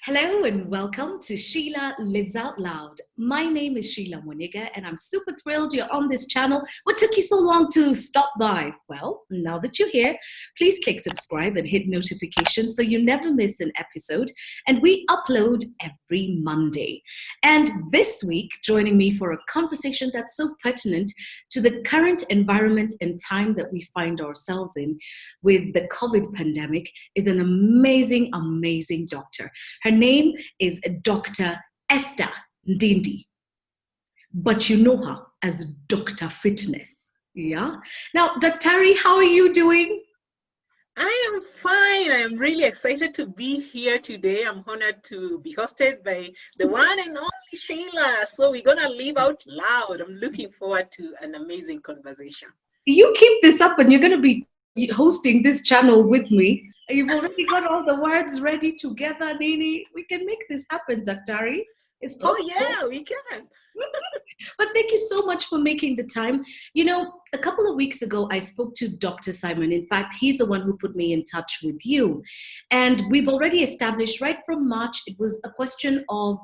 Hello and welcome to Sheila Lives Out Loud. My name is Sheila Moniga and I'm super thrilled you're on this channel. What took you so long to stop by? Well, now that you're here, please click subscribe and hit notifications so you never miss an episode. And we upload every Monday. And this week, joining me for a conversation that's so pertinent to the current environment and time that we find ourselves in with the COVID pandemic is an amazing, amazing doctor. Her name is Dr. Esther Ndindi, but you know her as Dr. Fitness. Yeah. Now, Dr. how are you doing? I am fine. I am really excited to be here today. I'm honored to be hosted by the one and only Sheila. So we're going to live out loud. I'm looking forward to an amazing conversation. You keep this up and you're going to be hosting this channel with me. You've already got all the words ready together, Nini. We can make this happen, Dr. It's possible. Oh, yeah, we can. But thank you so much for making the time. You know, a couple of weeks ago, I spoke to Dr. Simon. In fact, he's the one who put me in touch with you. And we've already established right from March, it was a question of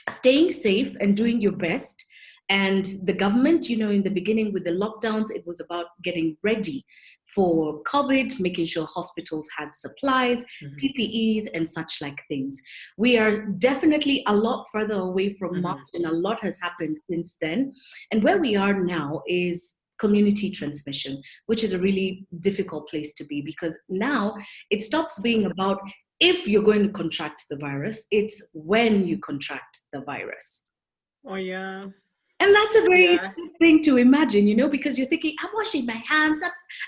staying safe and doing your best. And the government, you know, in the beginning with the lockdowns, it was about getting ready for COVID, making sure hospitals had supplies, PPEs, and such like things. We are definitely a lot further away from March, and a lot has happened since then. And where we are now is community transmission, which is a really difficult place to be because now it stops being about if you're going to contract the virus, it's when you contract the virus. Oh, yeah. And that's a very good thing to imagine, you know, because you're thinking, I'm washing my hands,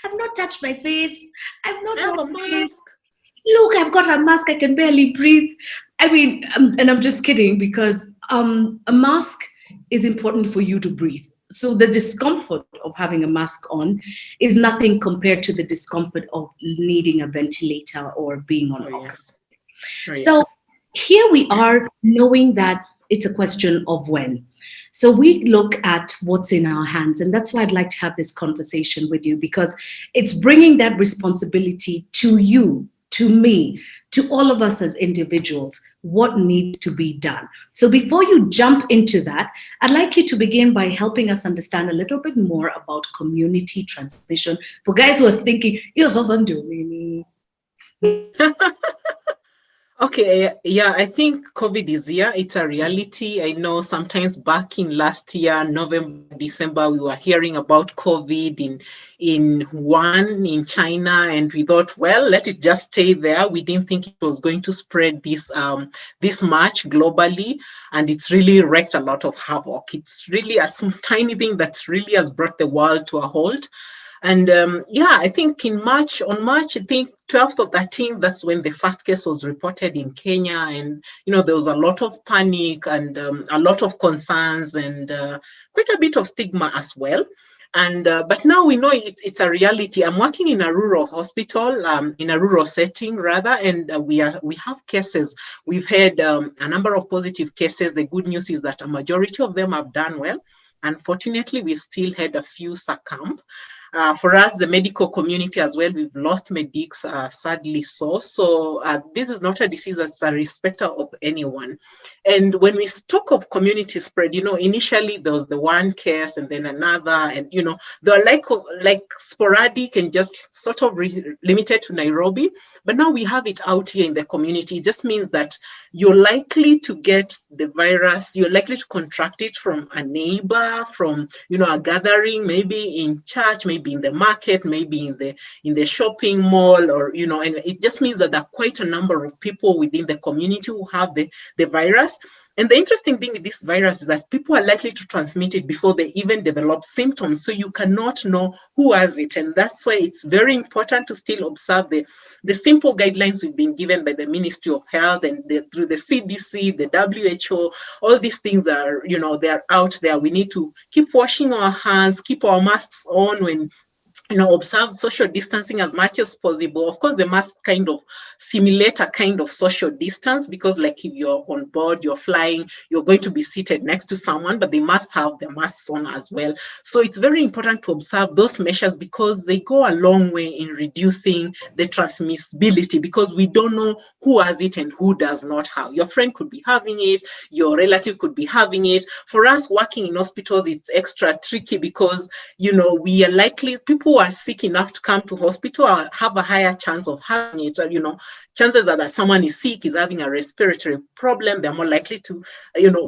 I've not touched my face, I have a mask. Look, I've got a mask, I can barely breathe. I mean, and I'm just kidding because a mask is important for you to breathe. So the discomfort of having a mask on is nothing compared to the discomfort of needing a ventilator or being on oxygen. Yes. So here we are knowing that it's a question of when. So we look at what's in our hands. And that's why I'd like to have this conversation with you, because it's bringing that responsibility to you, to me, to all of us as individuals, what needs to be done. So before you jump into that, I'd like you to begin by helping us understand a little bit more about community transmission. For guys who are thinking, you're so doing. Okay, yeah, I think COVID is here. It's a reality. I know sometimes back in last year, November, December, we were hearing about COVID in Wuhan, in China, and we thought, well, let it just stay there. We didn't think it was going to spread this much globally, and it's really wreaked a lot of havoc. It's really a tiny thing that really has brought the world to a halt. And I think on March, I think 12th or 13th, that's when the first case was reported in Kenya. And, you know, there was a lot of panic and a lot of concerns and quite a bit of stigma as well. And but now we know it's a reality. I'm working in a rural hospital, in a rural setting rather, and we have cases. We've had a number of positive cases. The good news is that a majority of them have done well. Unfortunately, we've still had a few succumb. For us, the medical community as well, we've lost medics, sadly so. So this is not a disease that's a respecter of anyone. And when we talk of community spread, you know, initially there was the one case and then another, and, you know, they're like sporadic and just sort of limited to Nairobi. But now we have it out here in the community. It just means that you're likely to get the virus, you're likely to contract it from a neighbor, from, you know, a gathering, maybe in church, maybe in the market, maybe in the shopping mall, or, you know, and it just means that there are quite a number of people within the community who have the virus. And the interesting thing with this virus is that people are likely to transmit it before they even develop symptoms. So you cannot know who has it. And that's why it's very important to still observe the simple guidelines we've been given by the Ministry of Health and through the CDC, the WHO. All these things are, you know, they're out there. We need to keep washing our hands, keep our masks on when observe social distancing as much as possible. Of course, they must kind of simulate a kind of social distance, because like if you're on board, you're flying, you're going to be seated next to someone, but they must have their masks on as well. So it's very important to observe those measures, because they go a long way in reducing the transmissibility, because we don't know who has it and who does not have. Your friend could be having it, your relative could be having it. For us working in hospitals, it's extra tricky, because we are likely, people who are sick enough to come to hospital have a higher chance of having it. Chances are that someone is sick, is having a respiratory problem, they're more likely to,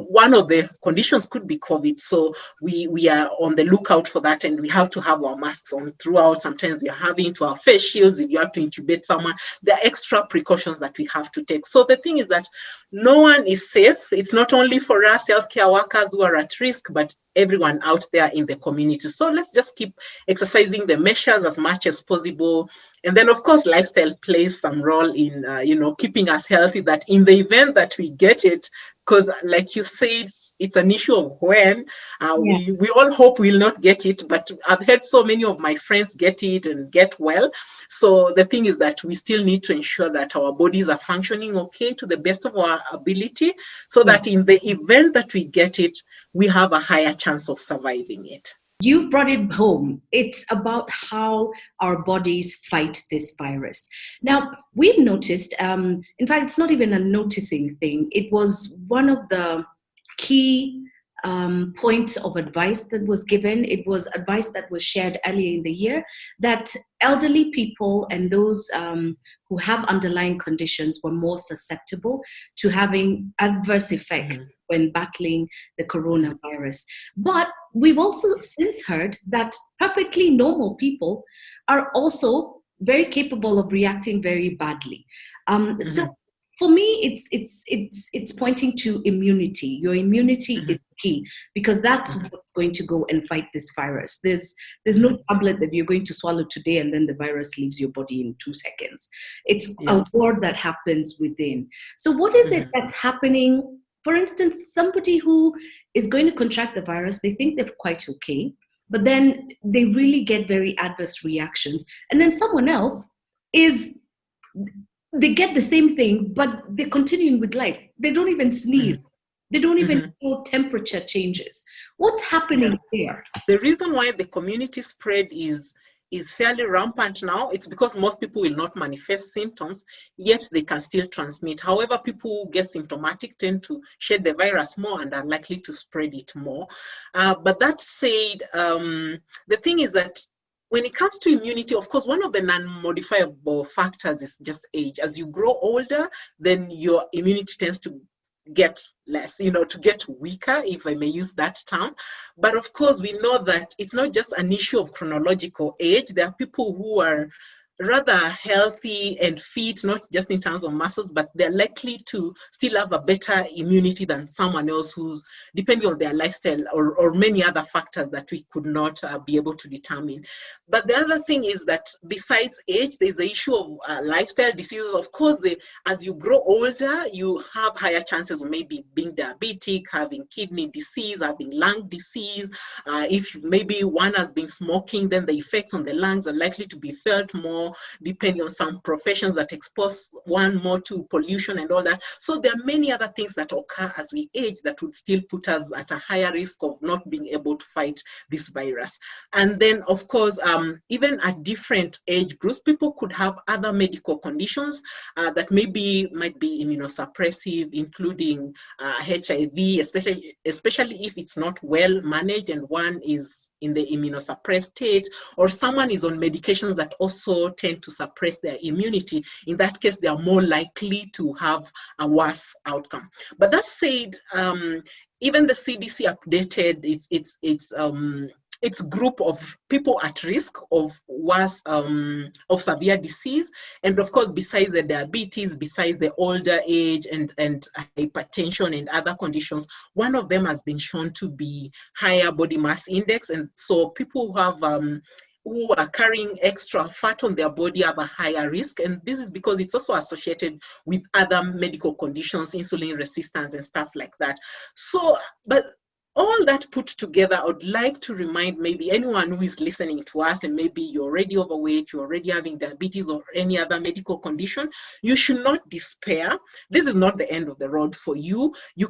one of the conditions could be COVID. So we are on the lookout for that, and we have to have our masks on throughout. Sometimes we are having to have face shields if you have to intubate someone. There are extra precautions that we have to take. So the thing is that no one is safe. It's not only for us healthcare workers who are at risk, but everyone out there in the community. So let's just keep exercising the measures as much as possible. And then, of course, lifestyle plays some role in, keeping us healthy, that in the event that we get it, because like you said, it's an issue of when. We all hope we'll not get it, but I've had so many of my friends get it and get well. So the thing is that we still need to ensure that our bodies are functioning okay to the best of our ability, so that in the event that we get it, we have a higher chance of surviving it. You brought it home. It's about how our bodies fight this virus. Now, we've noticed, in fact, it's not even a noticing thing. It was one of the key points of advice that was given. It was advice that was shared earlier in the year, that elderly people and those who have underlying conditions were more susceptible to having adverse effects when battling the coronavirus. But we've also since heard that perfectly normal people are also very capable of reacting very badly. So for me, it's pointing to immunity. Your immunity is key, because that's what's going to go and fight this virus. There's no tablet that you're going to swallow today and then the virus leaves your body in 2 seconds. It's a war that happens within. So what is it that's happening? For instance, somebody who is going to contract the virus, they think they're quite okay, but then they really get very adverse reactions. And then someone else they get the same thing, but they're continuing with life. They don't even sneeze. They don't even feel temperature changes. What's happening there? The reason why the community spread is fairly rampant now, it's because most people will not manifest symptoms, yet they can still transmit. However, people who get symptomatic tend to shed the virus more and are likely to spread it more. But that said, the thing is that when it comes to immunity, of course, one of the non-modifiable factors is just age. As you grow older, then your immunity tends to get less, to get weaker, if I may use that term. But of course, we know that it's not just an issue of chronological age. There are people who are rather healthy and fit, not just in terms of muscles, but they're likely to still have a better immunity than someone else who's, depending on their lifestyle or many other factors that we could not be able to determine. But the other thing is that besides age, there's the issue of lifestyle diseases. Of course, as you grow older, you have higher chances of maybe being diabetic, having kidney disease, having lung disease. If maybe one has been smoking, then the effects on the lungs are likely to be felt more, depending on some professions that expose one more to pollution and all that. So there are many other things that occur as we age that would still put us at a higher risk of not being able to fight this virus. And then, of course, even at different age groups, people could have other medical conditions that might be immunosuppressive, including HIV, especially if it's not well managed and one is in the immunosuppressed state, or someone is on medications that also tend to suppress their immunity. In that case, they are more likely to have a worse outcome. But that said, even the CDC updated its group of people at risk of worse, of severe disease. And of course, besides the diabetes, besides the older age and hypertension and other conditions, one of them has been shown to be higher body mass index. And so people who have who are carrying extra fat on their body have a higher risk. And this is because it's also associated with other medical conditions, insulin resistance and stuff like that. So, but all that put together, I would like to remind maybe anyone who is listening to us, and maybe you're already overweight, you're already having diabetes or any other medical condition, you should not despair. This is not the end of the road for you. You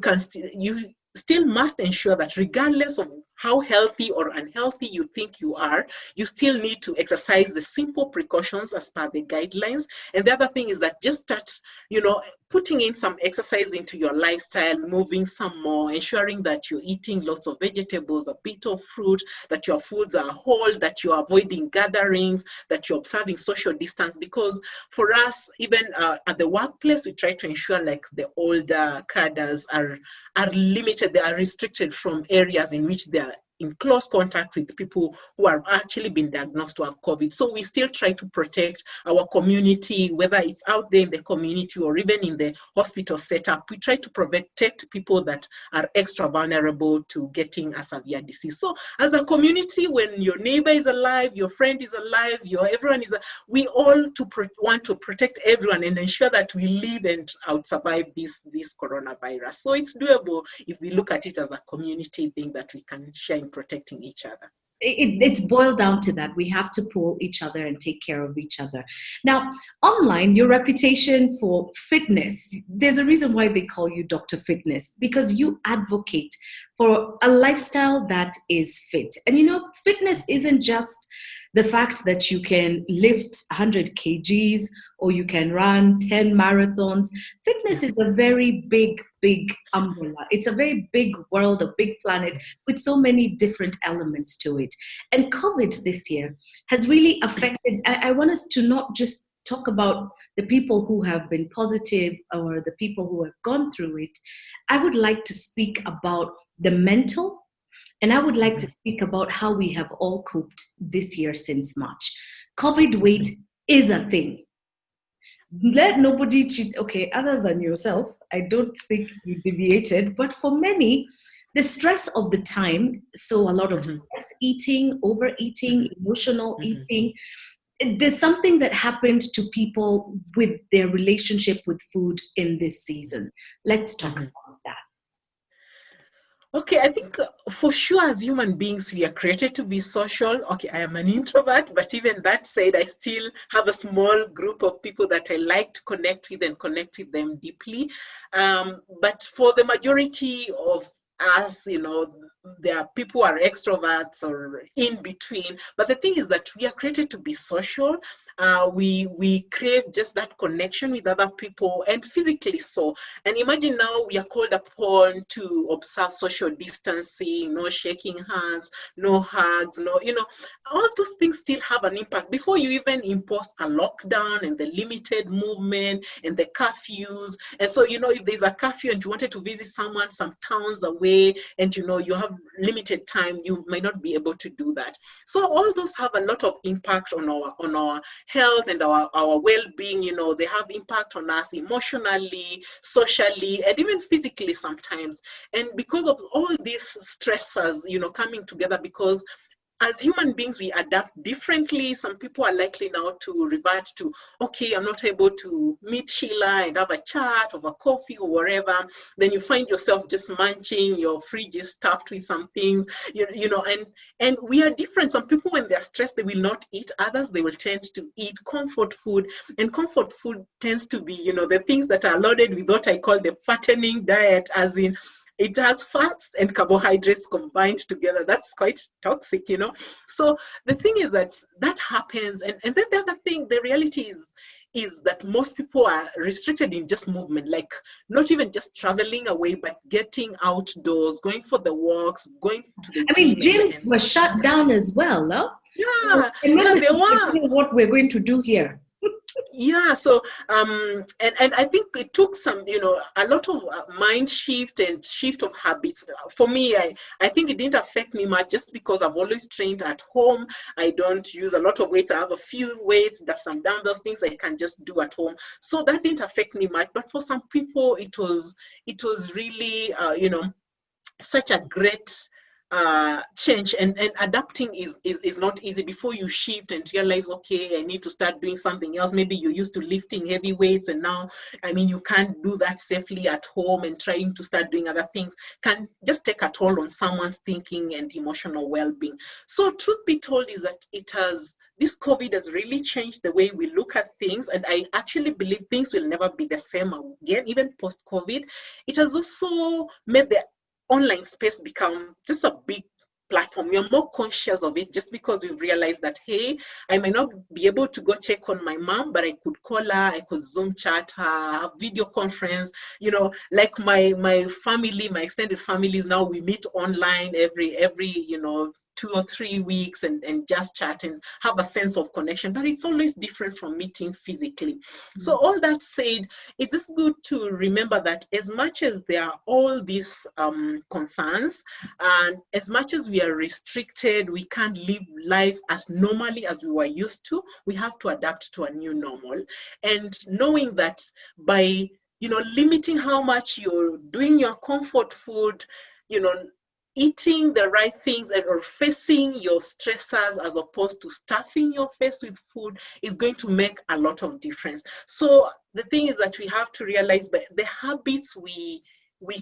still must ensure that regardless of how healthy or unhealthy you think you are, you still need to exercise the simple precautions as per the guidelines. And the other thing is that just start, putting in some exercise into your lifestyle, moving some more, ensuring that you're eating lots of vegetables, a bit of fruit, that your foods are whole, that you're avoiding gatherings, that you're observing social distance. Because for us, even at the workplace, we try to ensure like the older cadres are limited, they are restricted from areas in which they are in close contact with people who have actually been diagnosed to have COVID. So we still try to protect our community, whether it's out there in the community or even in the hospital setup. We try to protect people that are extra vulnerable to getting a severe disease. So as a community, when your neighbor is alive, your friend is alive, everyone is, we all want to protect everyone and ensure that we live and out survive this coronavirus. So it's doable if we look at it as a community thing that we can share in protecting each other. It's boiled down to that. We have to pull each other and take care of each other. Now, online, your reputation for fitness, there's a reason why they call you Dr. Fitness, because you advocate for a lifestyle that is fit. And fitness isn't just the fact that you can lift 100 kgs or you can run 10 marathons. Fitness is a very big umbrella. It's a very big world, a big planet with so many different elements to it. And COVID this year has really affected, I want us to not just talk about the people who have been positive or the people who have gone through it. I would like to speak about the mental, and I would like to speak about how we have all coped this year since March. COVID weight is a thing. Let nobody cheat. Okay, other than yourself, I don't think you deviated. But for many, the stress of the time, so a lot of stress eating, overeating, emotional eating, there's something that happened to people with their relationship with food in this season. Let's talk about that. Okay, I think for sure as human beings, we are created to be social. Okay, I am an introvert, but even that said, I still have a small group of people that I like to connect with and connect with them deeply. But for the majority of us, there are people who are extroverts or in between. But the thing is that we are created to be social. We crave just that connection with other people, and physically so. And imagine now we are called upon to observe social distancing, no shaking hands, no hugs, all those things still have an impact before you even impose a lockdown and the limited movement and the curfews. And so, if there's a curfew and you wanted to visit someone some towns away and, you have limited time, you might not be able to do that. So all those have a lot of impact on our health and our well-being. They have impact on us emotionally, socially, and even physically sometimes. And because of all these stressors, coming together, because as human beings, we adapt differently. Some people are likely now to revert to, okay, I'm not able to meet Sheila and have a chat over coffee or whatever. Then you find yourself just munching, your fridge is stuffed with some things, and we are different. Some people, when they're stressed, they will not eat. Others, they will tend to eat comfort food. And comfort food tends to be, the things that are loaded with what I call the fattening diet, as in, it has fats and carbohydrates combined together. That's quite toxic, So the thing is that happens. And then the other thing, the reality is that most people are restricted in just movement, like not even just traveling away, but getting outdoors, going for the walks, going to the gym. Gyms were shut down as well, no? Yeah, so they were. What we're going to do here. Yeah, so and I think it took some, a lot of mind shift and shift of habits. For me, I think it didn't affect me much just because I've always trained at home. I don't use a lot of weights. I have a few weights, there's some dumbbells, things I can just do at home. So that didn't affect me much. But for some people, it was really, such a great change, and adapting is not easy. Before you shift and realize, okay, I need to start doing something else. Maybe you're used to lifting heavy weights, and now, I mean, you can't do that safely at home, and trying to start doing other things can just take a toll on someone's thinking and emotional well-being. So truth be told is that this COVID has really changed the way we look at things, and I actually believe things will never be the same again, even post-COVID. It has also made the online space become just a big platform. You're more conscious of it just because you've realized that, hey, I might not be able to go check on my mom, but I could call her, I could Zoom chat her, video conference, like my family, my extended families now, we meet online every 2 or 3 weeks, and just chat and have a sense of connection, but it's always different from meeting physically. So all that said, it's just good to remember that as much as there are all these concerns, and as much as we are restricted, we can't live life as normally as we were used to. We have to adapt to a new normal, and knowing that by limiting how much you're doing your comfort food, eating the right things, or facing your stressors as opposed to stuffing your face with food, is going to make a lot of difference. So the thing is that we have to realize that the habits we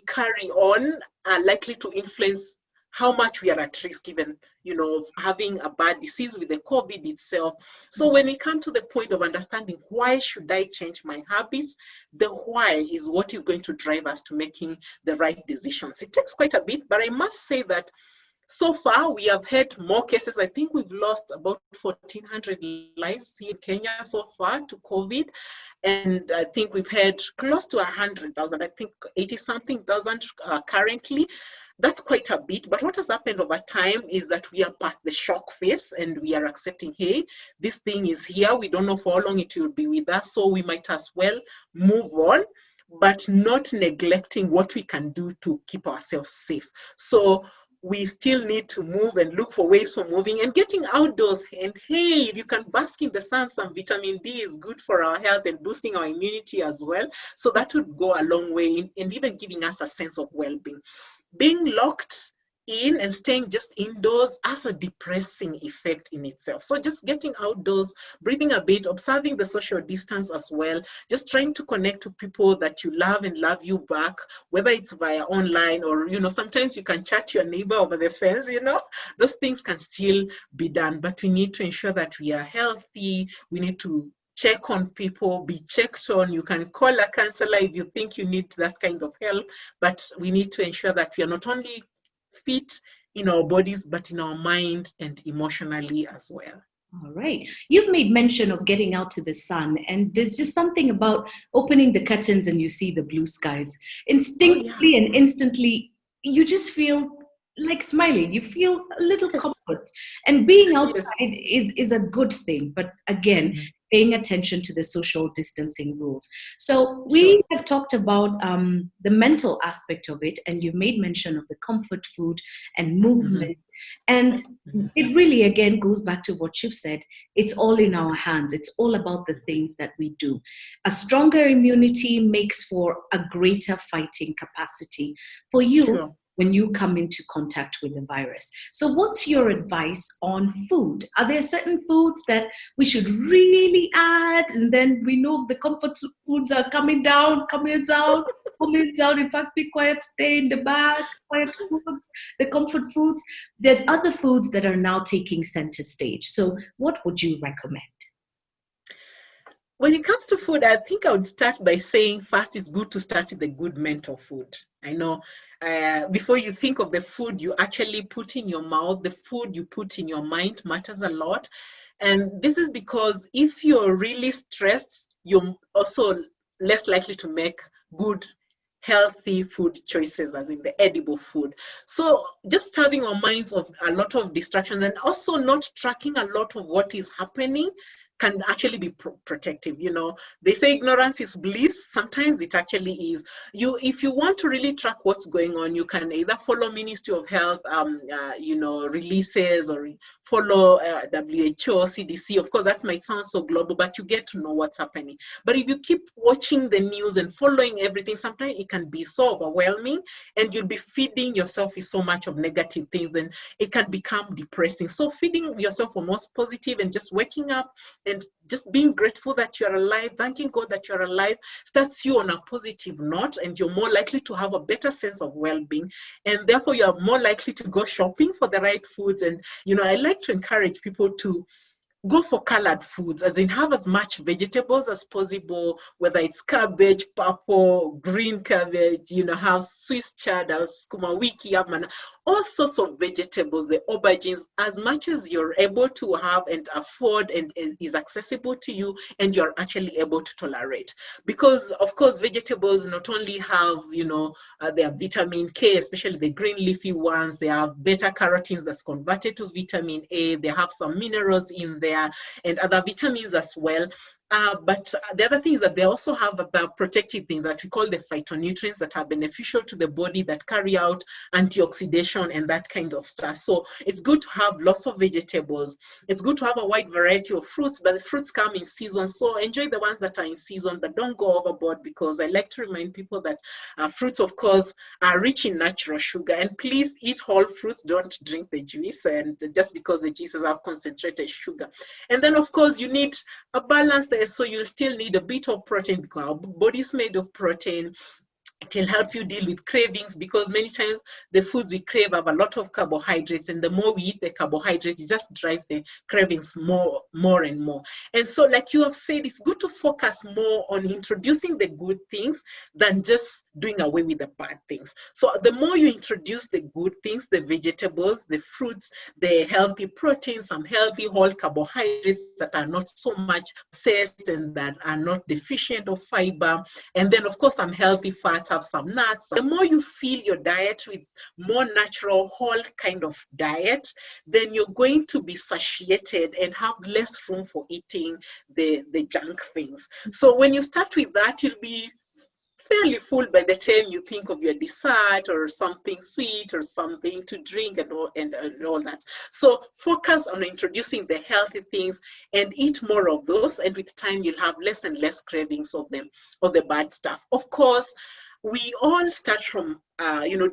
carry on are likely to influence how much we are at risk, even of having a bad disease with the COVID itself. So when we come to the point of understanding, why should I change my habits, the why is what is going to drive us to making the right decisions. It takes quite a bit, but I must say that so far we have had more cases. I think we've lost about 1,400 lives here in Kenya so far to COVID, and I think we've had close to 100,000, I think 80 something thousand currently. That's quite a bit, but what has happened over time is that we are past the shock phase, and we are accepting, hey, this thing is here, we don't know for how long it will be with us, so we might as well move on, but not neglecting what we can do to keep ourselves safe. So we still need to move and look for ways for moving and getting outdoors. And hey, if you can bask in the sun, some vitamin D is good for our health and boosting our immunity as well. So that would go a long way in, and even giving us a sense of well-being. Being locked in and staying just indoors has a depressing effect in itself. So just getting outdoors, breathing a bit, observing the social distance as well, just trying to connect to people that you love and love you back, whether it's via online or, sometimes you can chat your neighbor over the fence, those things can still be done, but we need to ensure that we are healthy. We need to check on people, be checked on. You can call a counselor if you think you need that kind of help, but we need to ensure that we are not only fit in our bodies, but in our mind and emotionally as well. All right. You've made mention of getting out to the sun, and there's just something about opening the curtains and you see the blue skies. Instinctively and instantly, you just feel like smiling. You feel a little comfort. And being outside is a good thing. But again, paying attention to the social distancing rules. So we have talked about the mental aspect of it, and you've made mention of the comfort food and movement. And it really, again, goes back to what you've said. It's all in our hands. It's all about the things that we do. A stronger immunity makes for a greater fighting capacity for you when you come into contact with the virus. So what's your advice on food? Are there certain foods that we should really add? And then we know the comfort foods are coming down. In fact, be quiet, stay in the back, quiet foods, the comfort foods. There are other foods that are now taking center stage. So what would you recommend? When it comes to food, I think I would start by saying first, it's good to start with the good mental food. I know before you think of the food you actually put in your mouth, the food you put in your mind matters a lot. And this is because if you're really stressed, you're also less likely to make good, healthy food choices, as in the edible food. So just having our minds of a lot of distractions, and also not tracking a lot of what is happening, can actually be protective. You know, they say ignorance is bliss. Sometimes it actually is. If you want to really track what's going on, you can either follow Ministry of Health, releases, or follow WHO, CDC. Of course, that might sound so global, but you get to know what's happening. But if you keep watching the news and following everything, sometimes it can be so overwhelming, and you'll be feeding yourself with so much of negative things, and it can become depressing. So feeding yourself for most positive and just waking up and just being grateful that you're alive, thanking God that you're alive, starts you on a positive note, and you're more likely to have a better sense of well-being, and therefore you're more likely to go shopping for the right foods. And I like to encourage people to go for colored foods, as in have as much vegetables as possible, whether it's cabbage, purple, green cabbage, have Swiss cheddar, skuma wiki, all sorts of vegetables, the aubergines, as much as you're able to have and afford and is accessible to you and you're actually able to tolerate. Because, of course, vegetables not only have, their vitamin K, especially the green leafy ones, they have beta carotenes that's converted to vitamin A, they have some minerals in there, and other vitamins as well. But the other thing is that they also have about protective things that we call the phytonutrients that are beneficial to the body, that carry out antioxidation and that kind of stuff. So it's good to have lots of vegetables. It's good to have a wide variety of fruits, but the fruits come in season. So enjoy the ones that are in season, but don't go overboard, because I like to remind people that fruits, of course, are rich in natural sugar. And please eat whole fruits. Don't drink the juice, and just because the juices have concentrated sugar. And then, of course, you need a balance there, so you'll still need a bit of protein, because our body is made of protein. It will help you deal with cravings, because many times the foods we crave have a lot of carbohydrates, and the more we eat the carbohydrates, it just drives the cravings more and more. And so, like you have said, it's good to focus more on introducing the good things than just doing away with the bad things. So the more you introduce the good things, the vegetables, the fruits, the healthy proteins, some healthy whole carbohydrates that are not so much processed and that are not deficient of fiber, and then, of course, some healthy fats, have some nuts. The more you fill your diet with more natural, whole kind of diet, then you're going to be satiated and have less room for eating the junk things. So when you start with that, you'll be fairly full by the time you think of your dessert or something sweet or something to drink and all that. So focus on introducing the healthy things and eat more of those, and with time you'll have less and less cravings of the bad stuff. Of course, we all start from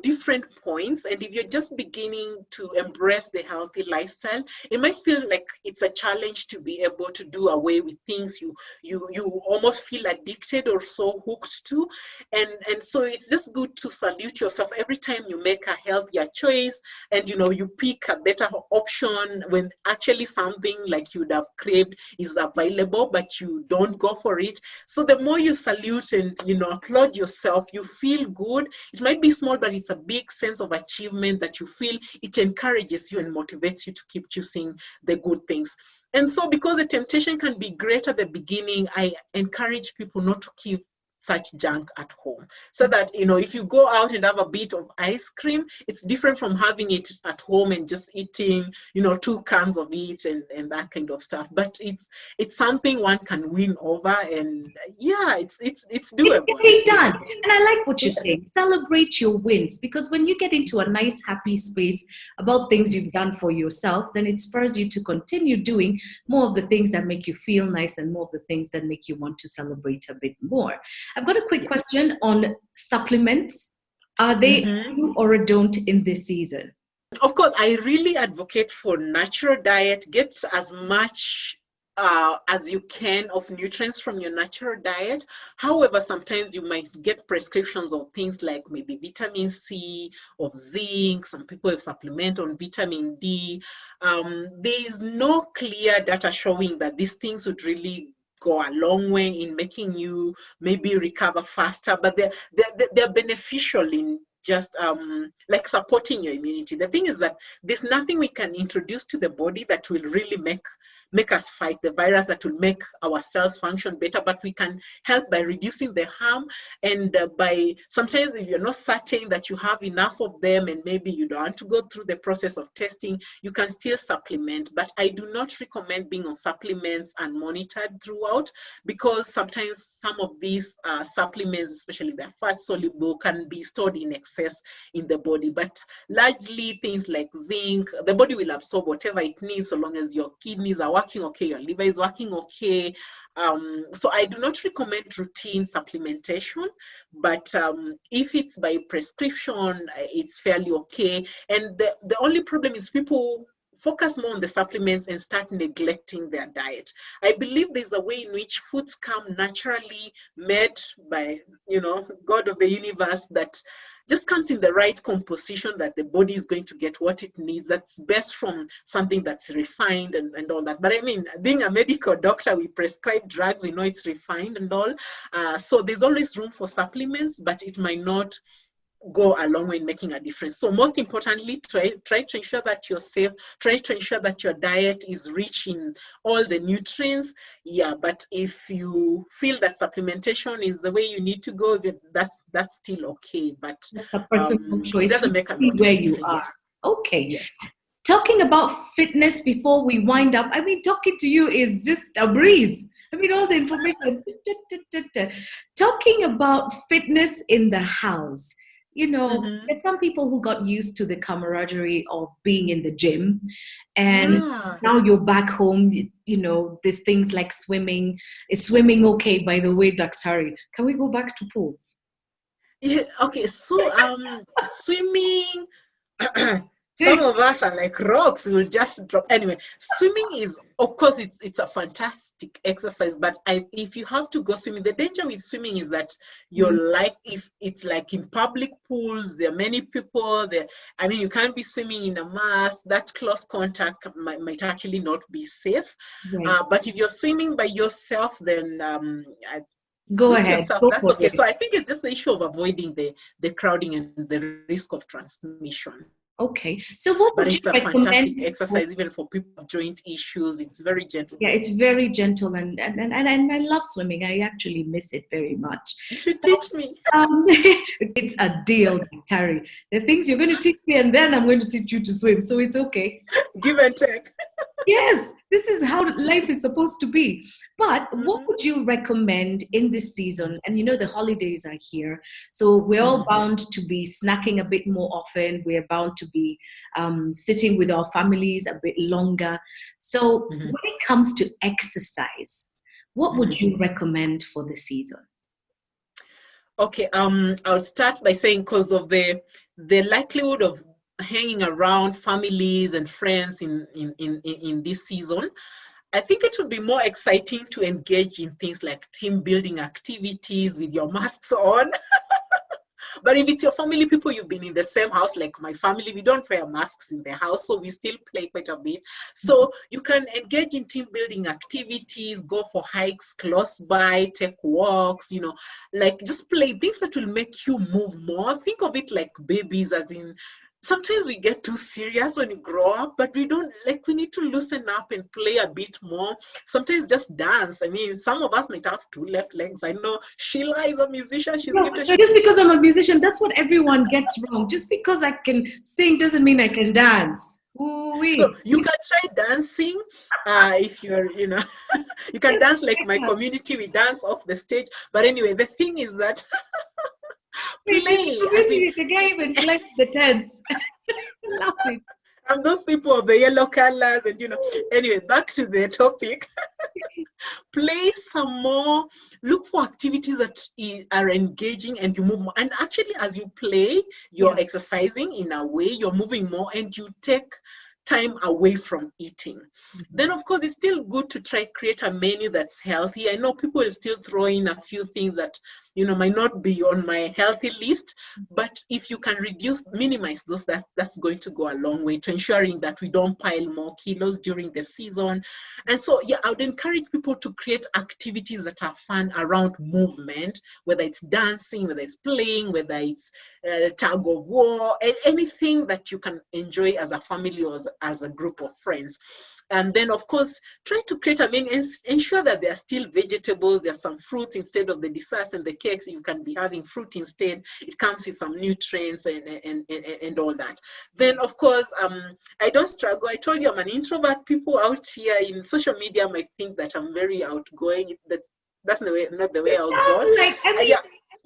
different points, and if you're just beginning to embrace the healthy lifestyle, it might feel like it's a challenge to be able to do away with things you almost feel addicted or so hooked to, and so it's just good to salute yourself every time you make a healthier choice, and you pick a better option when actually something like you'd have craved is available, but you don't go for it. So the more you salute and applaud yourself, you feel good. It might be small, but it's a big sense of achievement that you feel. It encourages you and motivates you to keep choosing the good things. And so, because the temptation can be great at the beginning, I encourage people not to keep such junk at home, so that if you go out and have a bit of ice cream, it's different from having it at home and just eating 2 cans of it and that kind of stuff. But it's something one can win over, and yeah, it's doable. It's getting done. And I like what you're saying. Celebrate your wins, because when you get into a nice, happy space about things you've done for yourself, then it spurs you to continue doing more of the things that make you feel nice and more of the things that make you want to celebrate a bit more. I've got a quick question on supplements. Are they a do or a don't in this season? Of course, I really advocate for natural diet. Get as much as you can of nutrients from your natural diet. However, sometimes you might get prescriptions of things like maybe vitamin C, of zinc. Some people have supplement on vitamin D. There is no clear data showing that these things would really go a long way in making you maybe recover faster, but they're beneficial in just like supporting your immunity. The thing is that there's nothing we can introduce to the body that will really make make us fight the virus, that will make our cells function better, but we can help by reducing the harm. And by sometimes, if you're not certain that you have enough of them and maybe you don't want to go through the process of testing, you can still supplement. But I do not recommend being on supplements and monitored throughout, because sometimes some of these supplements, especially the fat soluble, can be stored in excess in the body. But largely things like zinc, the body will absorb whatever it needs, so long as your kidneys are working okay, your liver is working okay. So I do not recommend routine supplementation, but if it's by prescription, it's fairly okay. And the only problem is people focus more on the supplements and start neglecting their diet. I believe there's a way in which foods come naturally made by, God of the universe, that just comes in the right composition, that the body is going to get what it needs, that's best from something that's refined and all that. But I mean, being a medical doctor, we prescribe drugs, we know it's refined and all. So there's always room for supplements, but it might not go a long way in making a difference. So most importantly, try to ensure that you're safe, try to ensure that your diet is rich in all the nutrients. Yeah, but if you feel that supplementation is the way you need to go, that's still okay. But That's a personal choice. it doesn't make a See lot where of you difference. are. Yes. Okay. Yes. Talking about fitness before we wind up, I mean, talking to you is just a breeze. I mean, all the information. Talking about fitness in the house. There's some people who got used to the camaraderie of being in the gym, and now you're back home. There's things like swimming. Is swimming okay, by the way, Dr. Can we go back to pools? Yeah, okay, so swimming, some of us are like rocks, we'll just drop. Anyway, swimming is, of course, it's a fantastic exercise, but if you have to go swimming, the danger with swimming is that you're like, if it's like in public pools, there are many people there. I mean, you can't be swimming in a mask. That close contact might actually not be safe. Right. But if you're swimming by yourself, then Go ahead. yourself, Go that's for okay. it. So I think it's just the issue of avoiding the crowding and the risk of transmission. Okay. So what But would you it's a fantastic recommend? exercise, even for people with joint issues. It's very gentle. Yeah, it's very gentle, and I love swimming. I actually miss it very much. You should teach me. It's a deal, Terry. The things you're going to teach me, and then I'm going to teach you to swim. So it's okay. Give and take. Yes, this is how life is supposed to be. But what would you recommend in this season? And the holidays are here. So we're all bound to be snacking a bit more often. We're bound to be sitting with our families a bit longer. So when it comes to exercise, what would you recommend for the season? Okay, I'll start by saying, because of the likelihood of hanging around families and friends in this season, I think it would be more exciting to engage in things like team building activities with your masks on. But if it's your family, people you've been in the same house, like my family, we don't wear masks in the house, so we still play quite a bit. So you can engage in team building activities, go for hikes close by, take walks, like just play things that will make you move more. Think of it like babies, as in, sometimes we get too serious when you grow up, but we don't, we need to loosen up and play a bit more. Sometimes just dance. I mean, some of us might have two left legs. I know Sheila is a musician. She's gifted. Just because I'm a musician, that's what everyone gets wrong. Just because I can sing doesn't mean I can dance. Ooh-wee. So you can try dancing if you're, you can dance like my community. We dance off the stage. But anyway, the thing is that play. The game and play the tents. Laughing. And those people of the yellow colors, and anyway, back to the topic. Play some more. Look for activities that are engaging and you move more. And actually, as you play, you're exercising in a way, you're moving more, and you take time away from eating. Then, of course, it's still good to try create a menu that's healthy. I know people will still throw in a few things that might not be on my healthy list, but if you can minimize those, that's going to go a long way to ensuring that we don't pile more kilos during the season. And so, I would encourage people to create activities that are fun around movement, whether it's dancing, whether it's playing, whether it's tug of war, anything that you can enjoy as a family or as a group of friends. And then, of course, try to create, ensure that there are still vegetables, there's some fruits instead of the desserts and the cakes. You can be having fruit instead. It comes with some nutrients and all that. Then, of course, I don't struggle. I told you I'm an introvert. People out here in social media might think that I'm very outgoing. That's not the way I was born. Like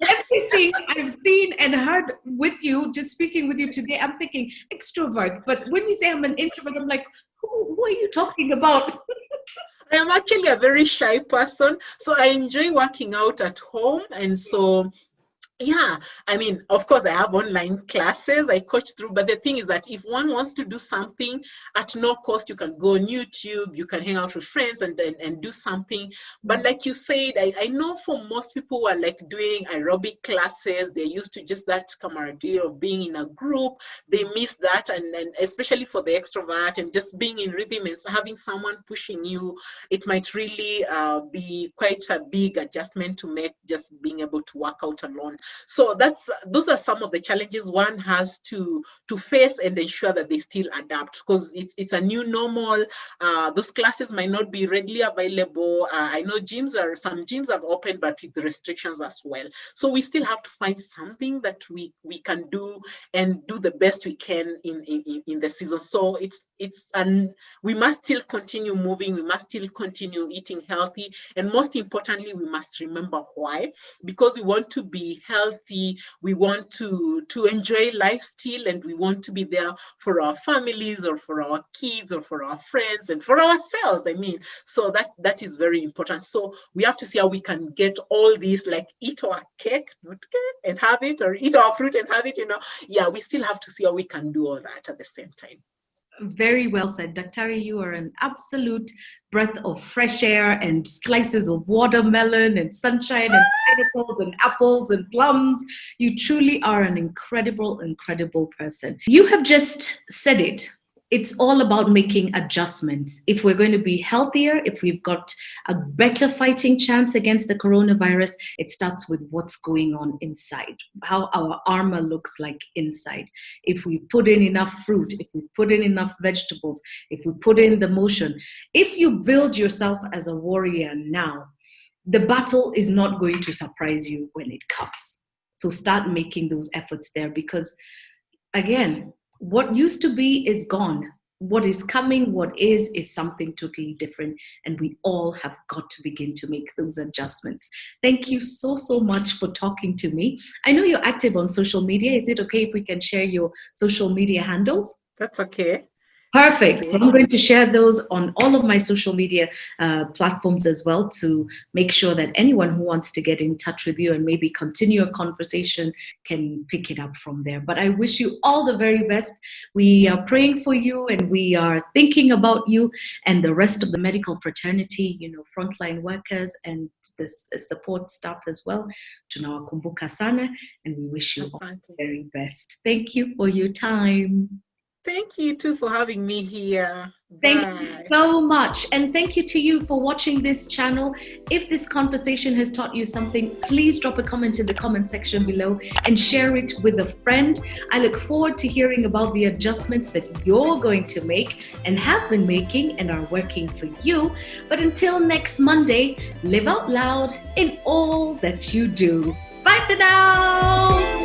everything I've seen and heard with you, just speaking with you today, I'm thinking extrovert. But when you say I'm an introvert, I'm like, who are you talking about? I am actually a very shy person, so I enjoy working out at home. And so, yeah, of course, I have online classes I coach through, but the thing is that if one wants to do something at no cost, you can go on YouTube, you can hang out with friends and do something. But like you said, I know for most people who are like doing aerobic classes, they're used to just that camaraderie of being in a group. They miss that, and especially for the extrovert, and just being in rhythm and having someone pushing you, it might really be quite a big adjustment to make, just being able to work out alone. So those are some of the challenges one has to face and ensure that they still adapt, because it's a new normal. Those classes might not be readily available. I know some gyms have opened, but with the restrictions as well. So we still have to find something that we can do and do the best we can in the season. So we must still continue moving. We must still continue eating healthy, and most importantly, we must remember why. Because we want to be healthy, we want to enjoy life still, and we want to be there for our families or for our kids or for our friends and for ourselves. So that is very important. So we have to see how we can get all these, like eat our cake, not cake, and have it, or eat our fruit and have it. Yeah, we still have to see how we can do all that at the same time. Very well said. Daktari, you are an absolute breath of fresh air and slices of watermelon and sunshine and pineapples and apples and plums. You truly are an incredible, incredible person. You have just said it. It's all about making adjustments. If we're going to be healthier, if we've got a better fighting chance against the coronavirus, it starts with what's going on inside, how our armor looks like inside. If we put in enough fruit, if we put in enough vegetables, if we put in the motion, if you build yourself as a warrior now, the battle is not going to surprise you when it comes. So start making those efforts there, because again, what used to be is gone. What is coming, what is something totally different. And we all have got to begin to make those adjustments. Thank you so much for talking to me. I know you're active on social media. Is it okay if we can share your social media handles? That's okay. Perfect. So I'm going to share those on all of my social media platforms as well, to make sure that anyone who wants to get in touch with you and maybe continue a conversation can pick it up from there. But I wish you all the very best. We are praying for you, and we are thinking about you and the rest of the medical fraternity, frontline workers and the support staff as well. Tunawakumbuka sana, and we wish you all the very best. Thank you for your time. Thank you too for having me here. Thank you so much. And thank you to you for watching this channel. If this conversation has taught you something, please drop a comment in the comment section below and share it with a friend. I look forward to hearing about the adjustments that you're going to make and have been making and are working for you. But until next Monday, live out loud in all that you do. Bye for now.